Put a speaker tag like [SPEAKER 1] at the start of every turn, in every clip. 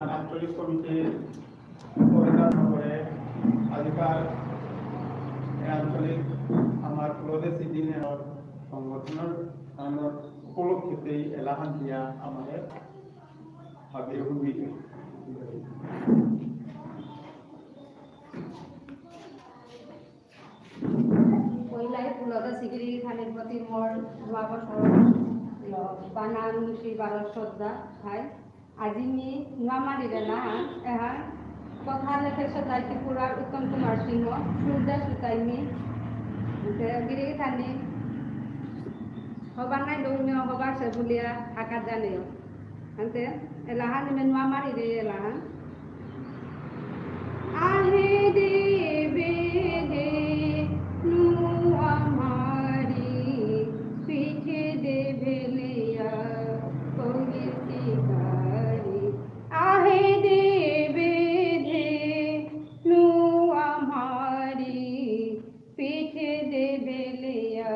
[SPEAKER 1] আঞ্চলিক কমিটির পরিচালনা করে আজিকার আঞ্চলিক আমার প্রদেশী দিনের সংগঠনের উপলক্ষেতেই এলাহান দিয়া আমাদের ভাবে ভূমিকা
[SPEAKER 2] পহিলাই ফুলতা সিগিরি খানের প্রতি মোর নববছর বানান মুসি বারো শ্রদ্ধা ভাই আজি মি নোয়ামারিরে না এহা কথা লেখে সদাই ত্রিপুরার উত্তম কুমার সিংহ সুরদা সুতাইমি গিরি খানি হবার নাই ধর্মীয় হবার সে বুলিয়া হাকাত জানিও আনতে এলাহা নিমে নোয়ামারিরে এলাহা আহে দেবে দে নু আমারি পিঠে দেবে লিয়া কৌলিতি গারি আহে দেবে দে নু আমারি পিঠে দেবে লিয়া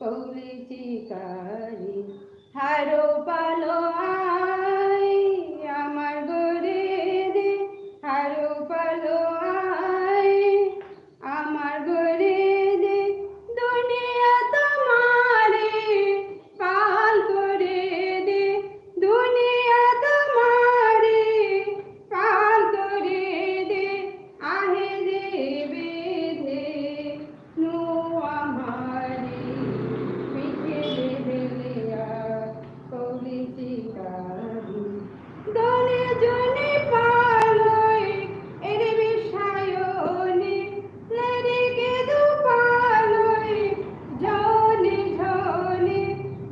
[SPEAKER 2] কৌলিতি গারি হারো পালো আই আমার গরে দে হারো পালো আই আমার গরে দে দুনিয়া তোমারে পাল করে দে দুনিয়া তোমারে পাল করে দে আহে দেবে দে নু আমারি পিঠে দেবে লিয়া কৌলিতি গারি দনে জনে পালই এরে বিষায়নে লেরিকে দুপালই জনে জনে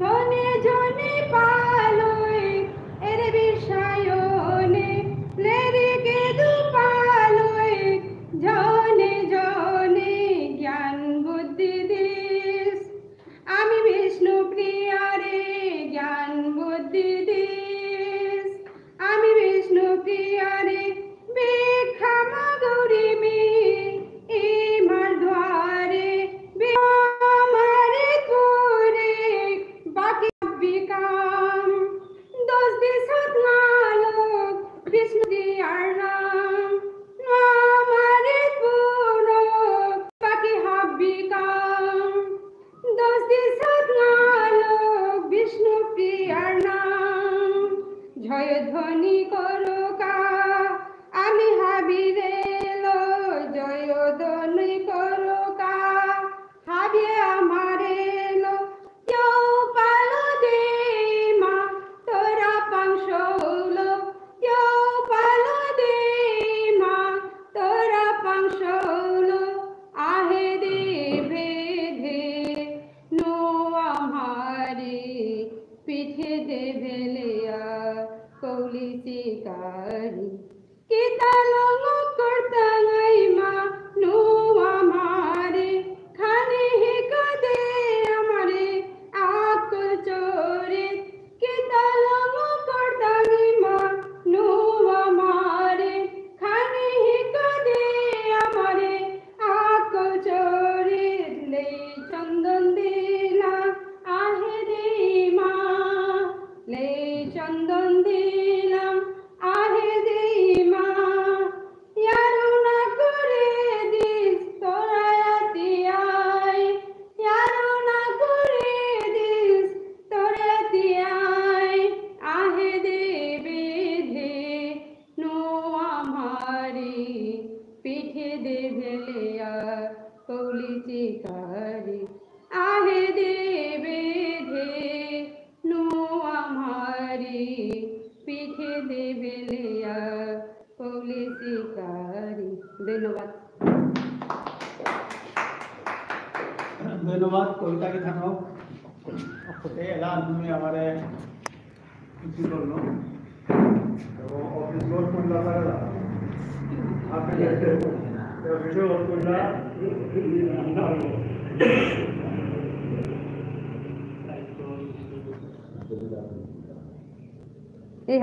[SPEAKER 2] দনে জনে পালই এরে বিষায়নে লেরিকে দুপালই জনে জনে জ্ঞান বুদ্ধি দিস আমি বিষ্ণু প্রিয়ারে জ্ঞান বুদ্ধি দিস আমি বিষ্ণু প্রিয়ারে ভিক্ষা গৌরী ইমার দ্বারে আমারে করে বাকি বিকাম দশ দিশত নালক বিষ্ণু দিয়ার নাম আমারে পুরক বাকি হাবিকাম দশ দিশত নালক বিষ্ণু প্রিয়ার নাম জয় ধ্বনি করো কা আমি হাবিরে লো জয় ধ্বনি করো কা হাবিয়ে আমারে লো কেউ পালো দে মা তোরা পাংশ হলো কেউ পালো দে মা তোরা পাংশ হলো আহে দেবে ধে নো আমারে পিঠে দেবে লিয়া কৌলিতি গারি কিতা লঙ্গ করতাঙ্গাই মা নু আমারে খানে হিক দে আমারে আকল চোরে কিতা লঙ্গ করতাঙ্গাই মা নু আমারে খানে হিক দে আমারে আকল চোরে লে চন্দন দিলা আহে রে মা লে চন্দন দিলাম আহে দে মা ইয়ারো না করে দিস তোরায়াতি আই ইয়ারো না করে দিস তোরায়াতি আই আহে দেবে ধে নো আমারি পিঠে দেবে লিয়া কৌলিতি গারি আহে দেবে ধে নো আমারি পিঠে দেবে লিয়া কৌলিতি গারি ধন্যবাদ
[SPEAKER 1] ধন্যবাদ কবিতা কি থানো এলাহান তুমি আমারে কিছু করলো এবং অফিস লোড করলা পারে আপনি ভিডিও লোড করলা
[SPEAKER 2] এই